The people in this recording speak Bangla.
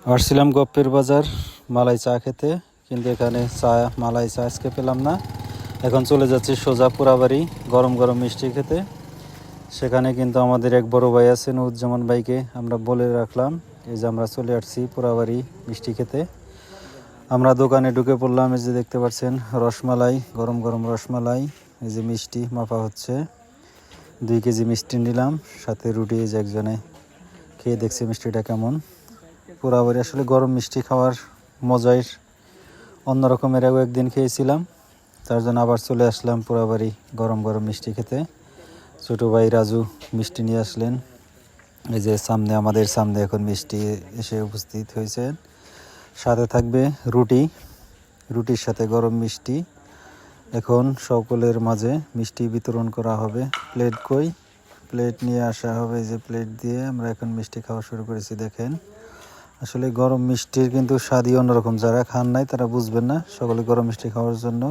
আসছিলাম গপ্পের বাজার মালাই চা খেতে, কিন্তু এখানে চা মালাই চা আজকে পেলাম না। এখন চলে যাচ্ছি সোজা পোড়াবাড়ি গরম গরম মিষ্টি খেতে। সেখানে কিন্তু আমাদের এক বড় ভাই আছেন, উজ্জামান ভাইকে আমরা বলে রাখলাম এই যে আমরা চলে আসছি পোড়াবাড়ি মিষ্টি খেতে। আমরা দোকানে ঢুকে পড়লাম। এই যে দেখতে পাচ্ছেন রসমালাই, গরম গরম রসমালাই, এই যে মিষ্টি মাপা হচ্ছে। 2 কেজি মিষ্টি নিলাম, সাথে রুটি। এই যে একজনে খেয়ে দেখছে মিষ্টিটা কেমন। পোড়াবাড়ি আসলে গরম মিষ্টি খাওয়ার মজাই অন্যরকমের। আগে একদিন খেয়েছিলাম, তার জন্য আবার চলে আসলাম পোড়াবাড়ি গরম গরম মিষ্টি খেতে। ছোটো ভাই রাজু মিষ্টি নিয়ে আসলেন। এই যে আমাদের সামনে এখন মিষ্টি এসে উপস্থিত হয়েছে। সাথে থাকবে রুটি, রুটির সাথে গরম মিষ্টি। এখন সকলের মাঝে মিষ্টি বিতরণ করা হবে। প্লেট কই, প্লেট নিয়ে আসা হবে। এই যে প্লেট দিয়ে আমরা এখন মিষ্টি খাওয়া শুরু করেছি। দেখেন আসলে গরম মিষ্টির কিন্তু স্বাদই অন্যরকম। যারা খান নাই তারা বুঝবেন না। সকলে গরম মিষ্টি খাওয়ার জন্য